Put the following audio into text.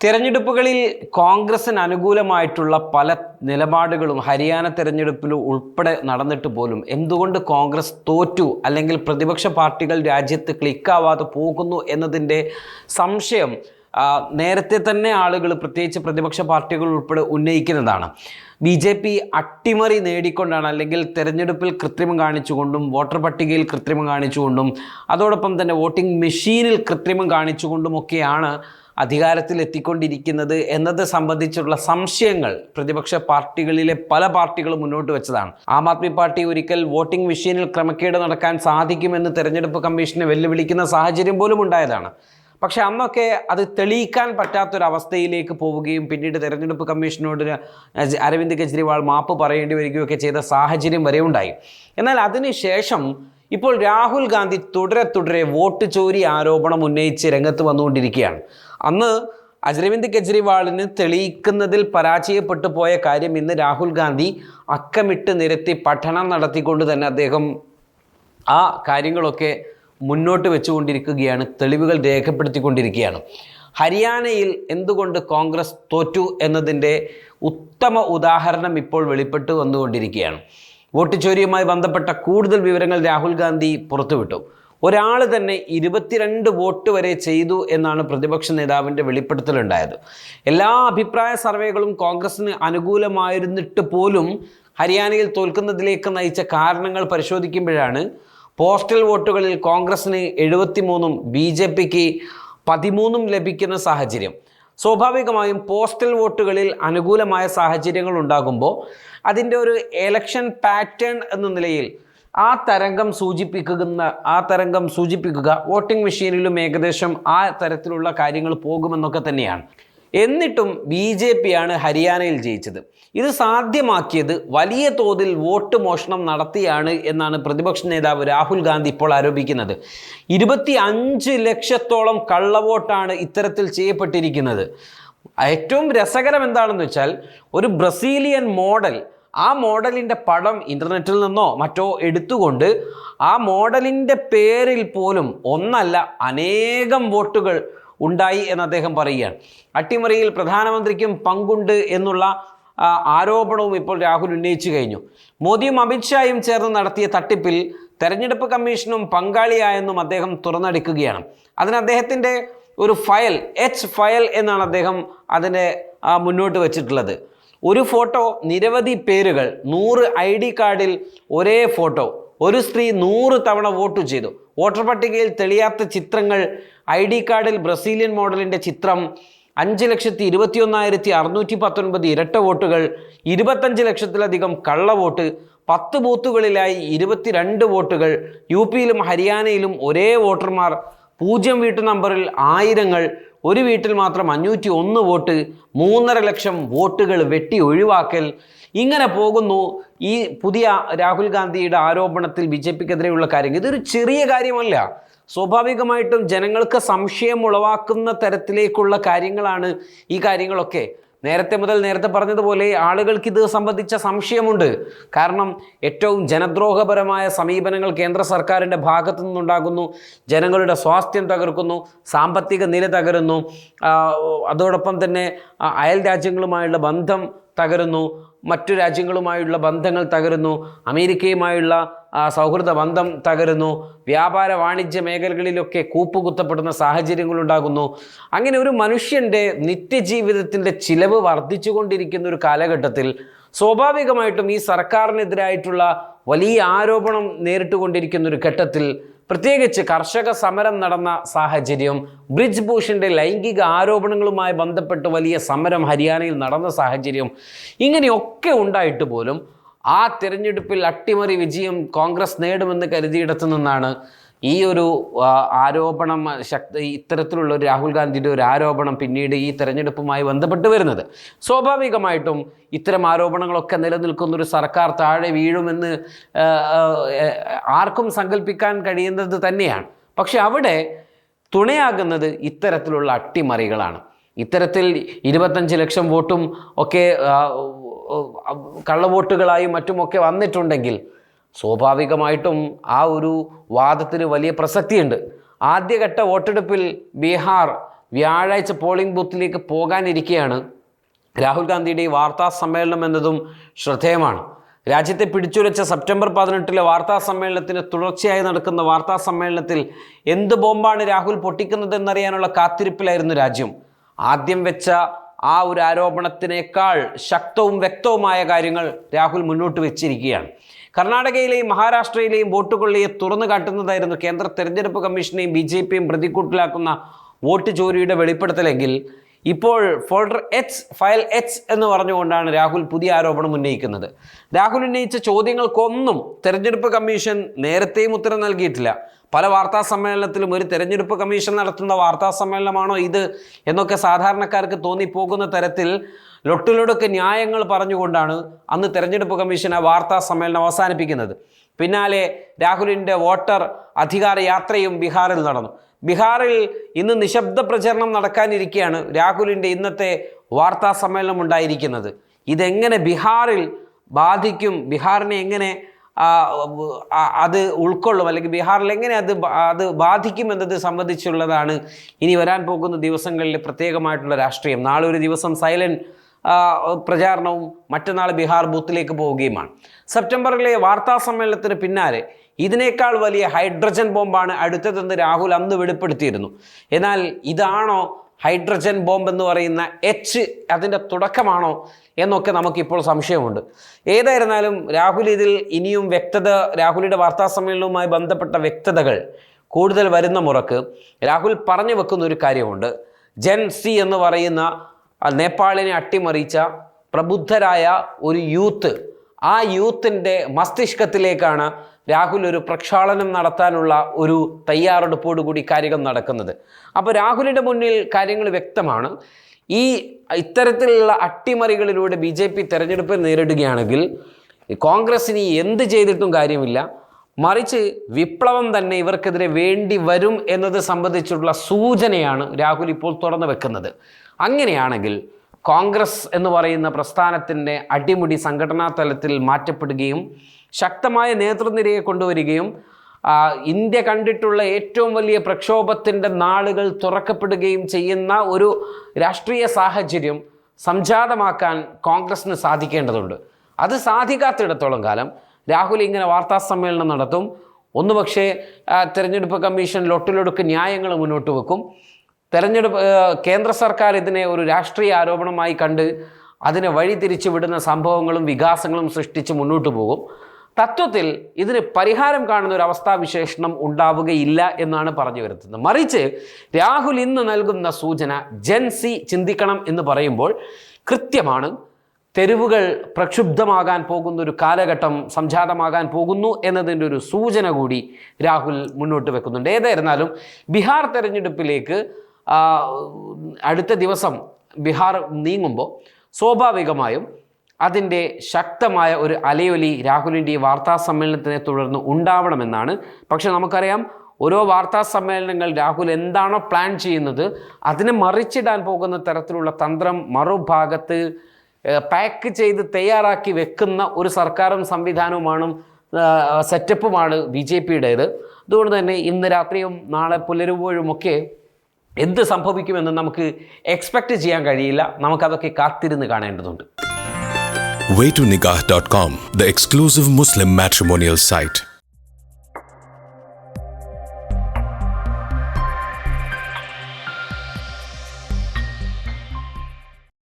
തിരഞ്ഞെടുപ്പുകളിൽ കോൺഗ്രസിന് അനുകൂലമായിട്ടുള്ള പല നിലപാടുകളും ഹരിയാന തിരഞ്ഞെടുപ്പിൽ ഉൾപ്പെടെ നടന്നിട്ട് പോലും എന്തുകൊണ്ട് കോൺഗ്രസ് തോറ്റു അല്ലെങ്കിൽ പ്രതിപക്ഷ പാർട്ടികൾ രാജ്യത്ത് ക്ലിക്കാവാതെ പോകുന്നു എന്നതിൻ്റെ സംശയം നേരത്തെ തന്നെ ആളുകൾ പ്രത്യേകിച്ച് പ്രതിപക്ഷ പാർട്ടികൾ ഉൾപ്പെടെ ഉന്നയിക്കുന്നതാണ്. BJP അട്ടിമറി നേടിക്കൊണ്ടാണ് അല്ലെങ്കിൽ തെരഞ്ഞെടുപ്പിൽ കൃത്രിമം കാണിച്ചുകൊണ്ടും വോട്ടർ പട്ടികയിൽ കൃത്രിമം കാണിച്ചുകൊണ്ടും അതോടൊപ്പം തന്നെ വോട്ടിംഗ് മെഷീനിൽ കൃത്രിമം കാണിച്ചുകൊണ്ടുമൊക്കെയാണ് അധികാരത്തിൽ എത്തിക്കൊണ്ടിരിക്കുന്നത് എന്നത് സംബന്ധിച്ചുള്ള സംശയങ്ങൾ പ്രതിപക്ഷ പാർട്ടികളിലെ പല പാർട്ടികളും മുന്നോട്ട് വെച്ചതാണ്. ആം ആദ്മി പാർട്ടി ഒരിക്കൽ വോട്ടിംഗ് മെഷീനിൽ ക്രമക്കേട് നടക്കാൻ സാധിക്കുമെന്ന് തെരഞ്ഞെടുപ്പ് കമ്മീഷനെ വെല്ലുവിളിക്കുന്ന സാഹചര്യം പോലും ഉണ്ടായതാണ്. പക്ഷെ അന്നൊക്കെ അത് തെളിയിക്കാൻ പറ്റാത്തൊരവസ്ഥയിലേക്ക് പോവുകയും പിന്നീട് തെരഞ്ഞെടുപ്പ് കമ്മീഷനോട് അരവിന്ദ് കെജ്രിവാൾ മാപ്പ് പറയേണ്ടി വരികയൊക്കെ ചെയ്ത സാഹചര്യം വരെ ഉണ്ടായി. എന്നാൽ അതിനുശേഷം ഇപ്പോൾ രാഹുൽ ഗാന്ധി തുടരെ വോട്ട് ചോരി ആരോപണം ഉന്നയിച്ച് രംഗത്ത് വന്നുകൊണ്ടിരിക്കുകയാണ്. അന്ന് അരവിന്ദ് കെജ്രിവാളിന് തെളിയിക്കുന്നതിൽ പരാജയപ്പെട്ടു പോയ കാര്യം ഇന്ന് രാഹുൽ ഗാന്ധി അക്കമിട്ട് നിരത്തി പഠനം നടത്തിക്കൊണ്ട് തന്നെ അദ്ദേഹം ആ കാര്യങ്ങളൊക്കെ മുന്നോട്ട് വെച്ചുകൊണ്ടിരിക്കുകയാണ്, തെളിവുകൾ രേഖപ്പെടുത്തിക്കൊണ്ടിരിക്കുകയാണ്. ഹരിയാനയിൽ എന്തുകൊണ്ട് കോൺഗ്രസ് തോറ്റു എന്നതിൻ്റെ ഉത്തമ ഉദാഹരണം ഇപ്പോൾ വെളിപ്പെട്ട് വന്നുകൊണ്ടിരിക്കുകയാണ്. വോട്ട് ചോരിയുമായി ബന്ധപ്പെട്ട കൂടുതൽ വിവരങ്ങൾ രാഹുൽ ഗാന്ധി പുറത്തുവിട്ടു. ഒരാൾ തന്നെ 22 വോട്ട് വരെ ചെയ്തു എന്നാണ് പ്രതിപക്ഷ നേതാവിൻ്റെ വെളിപ്പെടുത്തലുണ്ടായത്. എല്ലാ അഭിപ്രായ സർവേകളും കോൺഗ്രസിന് അനുകൂലമായിരുന്നിട്ട് പോലും ഹരിയാനയിൽ തോൽക്കുന്നതിലേക്ക് നയിച്ച കാരണങ്ങൾ പരിശോധിക്കുമ്പോഴാണ് പോസ്റ്റൽ വോട്ടുകളിൽ കോൺഗ്രസിന് 73ഉം BJPക്ക് 13ഉം ലഭിക്കുന്ന സാഹചര്യം. സ്വാഭാവികമായും പോസ്റ്റൽ വോട്ടുകളിൽ അനുകൂലമായ സാഹചര്യങ്ങൾ ഉണ്ടാകുമ്പോൾ അതിൻ്റെ ഒരു എലക്ഷൻ പാറ്റേൺ എന്ന നിലയിൽ ആ തരംഗം സൂചിപ്പിക്കുക വോട്ടിംഗ് മെഷീനിലും ഏകദേശം ആ തരത്തിലുള്ള കാര്യങ്ങൾ പോകുമെന്നൊക്കെ തന്നെയാണ്. എന്നിട്ടും BJP ആണ് ഹരിയാനയിൽ ജയിച്ചത്. ഇത് സാധ്യമാക്കിയത് വലിയ തോതിൽ വോട്ട് മോഷണം നടത്തിയാണ് എന്നാണ് പ്രതിപക്ഷ നേതാവ് രാഹുൽ ഗാന്ധി ഇപ്പോൾ ആരോപിക്കുന്നത്. 25 ലക്ഷത്തോളം കള്ളവോട്ടാണ് ഇത്തരത്തിൽ ചെയ്യപ്പെട്ടിരിക്കുന്നത്. ഏറ്റവും രസകരം എന്താണെന്ന് വെച്ചാൽ ഒരു ബ്രസീലിയൻ മോഡൽ, ആ മോഡലിൻ്റെ പടം ഇൻ്റർനെറ്റിൽ നിന്നോ മറ്റോ എടുത്തുകൊണ്ട് ആ മോഡലിൻ്റെ പേരിൽ പോലും ഒന്നല്ല അനേകം വോട്ടുകൾ ഉണ്ടായി എന്ന് അദ്ദേഹം പറയുകയാണ്. അട്ടിമറിയിൽ പ്രധാനമന്ത്രിക്കും പങ്കുണ്ട് എന്നുള്ള ആരോപണവും ഇപ്പോൾ രാഹുൽ ഉന്നയിച്ചു കഴിഞ്ഞു. മോദിയും അമിത്ഷായും ചേർന്ന് നടത്തിയ തട്ടിപ്പിൽ തെരഞ്ഞെടുപ്പ് കമ്മീഷനും പങ്കാളിയായെന്നും അദ്ദേഹം തുറന്നടിക്കുകയാണ്. അതിന് അദ്ദേഹത്തിൻ്റെ ഒരു ഫയൽ ഫയൽ എന്നാണ് അദ്ദേഹം അതിനെ മുന്നോട്ട് വച്ചിട്ടുള്ളത്. ഒരു ഫോട്ടോ, നിരവധി പേരുകൾ, 100 ID കാർഡിൽ ഒരേ ഫോട്ടോ, ഒരു സ്ത്രീ 100 തവണ വോട്ട് ചെയ്തു. വോട്ടർ പട്ടികയിൽ തെളിയാത്ത ചിത്രങ്ങൾ, ID കാർഡിൽ ബ്രസീലിയൻ മോഡലിൻ്റെ ചിത്രം, 5,21,619 ഇരട്ട വോട്ടുകൾ, 25 ലക്ഷത്തിലധികം കള്ളവോട്ട്, 10 ബൂത്തുകളിലായി 22 വോട്ടുകൾ, UPയിലും ഹരിയാനയിലും ഒരേ വോട്ടർമാർ, 0 വീട്ടു നമ്പറിൽ ആയിരങ്ങൾ, ഒരു വീട്ടിൽ മാത്രം 501 വോട്ട്, 3.5 ലക്ഷം വോട്ടുകൾ വെട്ടി ഒഴിവാക്കൽ. ഇങ്ങനെ പോകുന്നു ഈ പുതിയ രാഹുൽ ഗാന്ധിയുടെ ആരോപണത്തിൽ BJPക്കെതിരെയുള്ള കാര്യങ്ങൾ. ഇതൊരു ചെറിയ കാര്യമല്ല. സ്വാഭാവികമായിട്ടും ജനങ്ങൾക്ക് സംശയം ഉളവാക്കുന്ന തരത്തിലേക്കുള്ള കാര്യങ്ങളാണ് ഈ കാര്യങ്ങളൊക്കെ. നേരത്തെ പറഞ്ഞതുപോലെ ആളുകൾക്ക് ഇത് സംബന്ധിച്ച സംശയമുണ്ട്. കാരണം ഏറ്റവും ജനദ്രോഹപരമായ സമീപനങ്ങൾ കേന്ദ്ര സർക്കാരിൻ്റെ ഭാഗത്തു നിന്നുണ്ടാകുന്നു. ജനങ്ങളുടെ സ്വാസ്ഥ്യം തകർക്കുന്നു, സാമ്പത്തിക നില തകരുന്നു, അതോടൊപ്പം തന്നെ അയൽ രാജ്യങ്ങളുമായുള്ള ബന്ധം തകരുന്നു, മറ്റു രാജ്യങ്ങളുമായുള്ള ബന്ധങ്ങൾ തകരുന്നു, അമേരിക്കയുമായുള്ള സൗഹൃദ ബന്ധം തകരുന്നു, വ്യാപാര വാണിജ്യ മേഖലകളിലൊക്കെ കൂപ്പുകുത്തപ്പെടുന്ന സാഹചര്യങ്ങളുണ്ടാകുന്നു. അങ്ങനെ ഒരു മനുഷ്യൻ്റെ നിത്യജീവിതത്തിൻ്റെ ചിലവ് വർദ്ധിച്ചുകൊണ്ടിരിക്കുന്ന ഒരു കാലഘട്ടത്തിൽ സ്വാഭാവികമായിട്ടും ഈ സർക്കാരിനെതിരായിട്ടുള്ള വലിയ ആരോപണം നേരിട്ടുകൊണ്ടിരിക്കുന്ന ഒരു ഘട്ടത്തിൽ, പ്രത്യേകിച്ച് കർഷക സമരം നടന്ന സാഹചര്യം, ബ്രിജ് ഭൂഷൻ്റെ ലൈംഗിക ആരോപണങ്ങളുമായി ബന്ധപ്പെട്ട് വലിയ സമരം ഹരിയാനയിൽ നടന്ന സാഹചര്യം, ഇങ്ങനെയൊക്കെ ഉണ്ടായിട്ട് പോലും ആ തിരഞ്ഞെടുപ്പിൽ അട്ടിമറി വിജയം കോൺഗ്രസ് നേടുമെന്ന് കരുതിയിടത്തു നിന്നാണ് ഈ ഒരു ആരോപണം ഇത്തരത്തിലുള്ള ഒരു രാഹുൽ ഗാന്ധിയുടെ ഒരു ആരോപണം പിന്നീട് ഈ തെരഞ്ഞെടുപ്പുമായി ബന്ധപ്പെട്ട് വരുന്നത്. സ്വാഭാവികമായിട്ടും ഇത്തരം ആരോപണങ്ങളൊക്കെ നിലനിൽക്കുന്നൊരു സർക്കാർ താഴെ വീഴുമെന്ന് ആർക്കും സങ്കല്പിക്കാൻ കഴിയുന്നത് തന്നെയാണ്. പക്ഷെ അവിടെ തുണയാകുന്നത് ഇത്തരത്തിലുള്ള അട്ടിമറികളാണ്. ഇത്തരത്തിൽ 25 ലക്ഷം വോട്ടും ഒക്കെ കള്ളവോട്ടുകളായും മറ്റുമൊക്കെ വന്നിട്ടുണ്ടെങ്കിൽ സ്വാഭാവികമായിട്ടും ആ ഒരു വാദത്തിന് വലിയ പ്രസക്തിയുണ്ട്. ആദ്യഘട്ട വോട്ടെടുപ്പിൽ ബീഹാർ വ്യാഴാഴ്ച പോളിംഗ് ബൂത്തിലേക്ക് പോകാനിരിക്കെയാണ് രാഹുൽ ഗാന്ധിയുടെ ഈ വാർത്താ സമ്മേളനം എന്നതും ശ്രദ്ധേയമാണ്. രാജ്യത്തെ പിടിച്ചുലച്ച സെപ്റ്റംബർ 18 വാർത്താ സമ്മേളനത്തിന് തുടർച്ചയായി നടക്കുന്ന വാർത്താ സമ്മേളനത്തിൽ എന്ത് ബോംബാണ് രാഹുൽ പൊട്ടിക്കുന്നതെന്നറിയാനുള്ള കാത്തിരിപ്പിലായിരുന്നു രാജ്യം. ആദ്യം വെച്ച ആ ഒരു ആരോപണത്തിനേക്കാൾ ശക്തവും വ്യക്തവുമായ കാര്യങ്ങൾ രാഹുൽ മുന്നോട്ട് വെച്ചിരിക്കുകയാണ്. കർണാടകയിലെയും മഹാരാഷ്ട്രയിലെയും വോട്ട് കൊള്ളിയെ തുറന്നു കാട്ടുന്നതായിരുന്നു കേന്ദ്ര തെരഞ്ഞെടുപ്പ് കമ്മീഷനെയും BJPയും പ്രതിക്കൂട്ടിലാക്കുന്ന വോട്ട് ചോരിയുടെ വെളിപ്പെടുത്തലെങ്കിൽ ഇപ്പോൾ ഫോൾഡർ എച്ച്, ഫയൽ എച്ച് എന്ന് പറഞ്ഞുകൊണ്ടാണ് രാഹുൽ പുതിയ ആരോപണം ഉന്നയിക്കുന്നത്. രാഹുൽ ഉന്നയിച്ച ചോദ്യങ്ങൾക്കൊന്നും തെരഞ്ഞെടുപ്പ് കമ്മീഷൻ നേരത്തെയും ഉത്തരം നൽകിയിട്ടില്ല. പല വാർത്താ സമ്മേളനത്തിലും ഒരു തെരഞ്ഞെടുപ്പ് കമ്മീഷൻ നടത്തുന്ന വാർത്താ സമ്മേളനമാണോ ഇത് എന്നൊക്കെ സാധാരണക്കാർക്ക് തോന്നിപ്പോകുന്ന തരത്തിൽ ലൊട്ടിലൊടുക്ക് ന്യായങ്ങൾ പറഞ്ഞുകൊണ്ടാണ് അന്ന് തെരഞ്ഞെടുപ്പ് കമ്മീഷൻ ആ വാർത്താ സമ്മേളനം അവസാനിപ്പിക്കുന്നത്. പിന്നാലെ രാഹുലിൻ്റെ വോട്ടർ അധികാര യാത്രയും ബീഹാറിൽ നടന്നു. ബീഹാറിൽ ഇന്ന് നിശബ്ദ പ്രചരണം നടക്കാനിരിക്കെയാണ് രാഹുലിൻ്റെ ഇന്നത്തെ വാർത്താ സമ്മേളനം ഉണ്ടായിരിക്കുന്നത്. ഇതെങ്ങനെ ബീഹാറിൽ ബാധിക്കും, ബീഹാറിനെ എങ്ങനെ അത് ഉൾക്കൊള്ളും, അല്ലെങ്കിൽ ബീഹാറിൽ എങ്ങനെ അത് ബാധിക്കും എന്നത് സംബന്ധിച്ചുള്ളതാണ് ഇനി വരാൻ പോകുന്ന ദിവസങ്ങളിൽ പ്രത്യേകമായിട്ടുള്ള രാഷ്ട്രീയം. നാളെ ഒരു ദിവസം സൈലന്റ് പ്രചാരണവും മറ്റന്നാൾ ബീഹാർ ബൂത്തിലേക്ക് പോവുകയുമാണ്. സെപ്റ്റംബറിലെ വാർത്താ സമ്മേളനത്തിന് പിന്നാലെ ഇതിനേക്കാൾ വലിയ ഹൈഡ്രജൻ ബോംബാണ് അടുത്തതെന്ന് രാഹുൽ അന്ന് വെളിപ്പെടുത്തിയിരുന്നു. എന്നാൽ ഇതാണോ ഹൈഡ്രജൻ ബോംബ് എന്ന് പറയുന്ന എച്ച്, അതിൻ്റെ തുടക്കമാണോ എന്നൊക്കെ നമുക്കിപ്പോൾ സംശയമുണ്ട്. ഏതായിരുന്നാലും രാഹുൽ ഇതിൽ ഇനിയും രാഹുലിൻ്റെ വാർത്താ സമ്മേളനവുമായി ബന്ധപ്പെട്ട വ്യക്തതകൾ കൂടുതൽ വരുന്ന മുറക്ക് രാഹുൽ പറഞ്ഞു വെക്കുന്ന ഒരു കാര്യമുണ്ട്. ജെൻ സി എന്ന് പറയുന്ന നേപ്പാളിനെ അട്ടിമറിച്ച പ്രബുദ്ധരായ ഒരു യൂത്ത്, ആ യൂത്തിൻ്റെ മസ്തിഷ്കത്തിലേക്കാണ് രാഹുൽ ഒരു പ്രക്ഷാളനം നടത്താനുള്ള ഒരു തയ്യാറെടുപ്പോടുകൂടി കാര്യങ്ങൾ നടക്കുന്നത്. അപ്പോൾ രാഹുലിൻ്റെ മുന്നിൽ കാര്യങ്ങൾ വ്യക്തമാണ്. ഇത്തരത്തിലുള്ള അട്ടിമറികളിലൂടെ BJP തെരഞ്ഞെടുപ്പ് നേരിടുകയാണെങ്കിൽ കോൺഗ്രസിന് എന്ത് ചെയ്തിട്ടും കാര്യമില്ല, മറിച്ച് വിപ്ലവം തന്നെ ഇവർക്കെതിരെ വേണ്ടി വരും എന്നത് സംബന്ധിച്ചുള്ള സൂചനയാണ് രാഹുൽ ഇപ്പോൾ തുറന്നു വെക്കുന്നത്. അങ്ങനെയാണെങ്കിൽ കോൺഗ്രസ് എന്ന് പറയുന്ന പ്രസ്ഥാനത്തിൻ്റെ അടിമുടി സംഘടനാ തലത്തിൽ മാറ്റപ്പെടുകയും ശക്തമായ നേതൃനിരയെ കൊണ്ടുവരികയും ഇന്ത്യ കണ്ടിട്ടുള്ള ഏറ്റവും വലിയ പ്രക്ഷോഭത്തിൻ്റെ നാളുകൾ തുറക്കപ്പെടുകയും ചെയ്യുന്ന ഒരു രാഷ്ട്രീയ സാഹചര്യം സംജാതമാക്കാൻ കോൺഗ്രസിന് സാധിക്കേണ്ടതുണ്ട്. അത് സാധിക്കാത്തിടത്തോളം കാലം രാഹുൽ ഇങ്ങനെ വാർത്താ സമ്മേളനം നടത്തും. ഒന്നുപക്ഷേ തെരഞ്ഞെടുപ്പ് കമ്മീഷൻ ലൊട്ടിലൊടുക്ക് ന്യായങ്ങൾ മുന്നോട്ട് വെക്കും. കേന്ദ്ര സർക്കാർ ഇതിനെ ഒരു രാഷ്ട്രീയ ആരോപണമായി കണ്ട് അതിനെ വഴിതിരിച്ചു വിടുന്ന സംഭവങ്ങളും വികാസങ്ങളും സൃഷ്ടിച്ച് മുന്നോട്ട് പോകും. തത്വത്തിൽ ഇതിന് പരിഹാരം കാണുന്ന ഒരു അവസ്ഥാവിശേഷണം ഉണ്ടാവുകയില്ല എന്നാണ് പറഞ്ഞു വരുന്നത്. മറിച്ച് രാഹുൽ ഇന്ന് നൽകുന്ന സൂചന ജെൻ സി ചിന്തിക്കണം എന്ന് പറയുമ്പോൾ കൃത്യമാണ്. തെരുവുകൾ പ്രക്ഷുബ്ധമാകാൻ പോകുന്ന ഒരു കാലഘട്ടം സംജാതമാകാൻ പോകുന്നു എന്നതിൻ്റെ ഒരു സൂചന കൂടി രാഹുൽ മുന്നോട്ട് വെക്കുന്നുണ്ട്. ഏതായിരുന്നാലും ബീഹാർ തെരഞ്ഞെടുപ്പിലേക്ക് അടുത്ത ദിവസം ബീഹാർ നീങ്ങുമ്പോൾ സ്വാഭാവികമായും അതിൻ്റെ ശക്തമായ ഒരു അലയൊലി രാഹുലിൻ്റെ ഈ വാർത്താ സമ്മേളനത്തിനെ തുടർന്ന് ഉണ്ടാവണമെന്നാണ്. പക്ഷെ നമുക്കറിയാം, ഓരോ വാർത്താ സമ്മേളനങ്ങൾ രാഹുൽ എന്താണോ പ്ലാൻ ചെയ്യുന്നത് അതിനെ മറിച്ചിടാൻ പോകുന്ന തരത്തിലുള്ള തന്ത്രം മറുഭാഗത്ത് പാക്ക് ചെയ്ത് തയ്യാറാക്കി വെക്കുന്ന ഒരു സർക്കാരും സംവിധാനവുമാണ് സെറ്റപ്പുമാണ് BJPയുടേത്. അതുകൊണ്ട് തന്നെ ഇന്ന് രാത്രിയും നാളെ പുലരുമ്പോഴുമൊക്കെ എന്ത് സംഭവിക്കുമെന്ന് നമുക്ക് എക്സ്പെക്റ്റ് ചെയ്യാൻ കഴിയില്ല. നമുക്കതൊക്കെ കാത്തിരുന്ന് കാണേണ്ടതുണ്ട്. Waytonikah.com, the exclusive Muslim matrimonial site.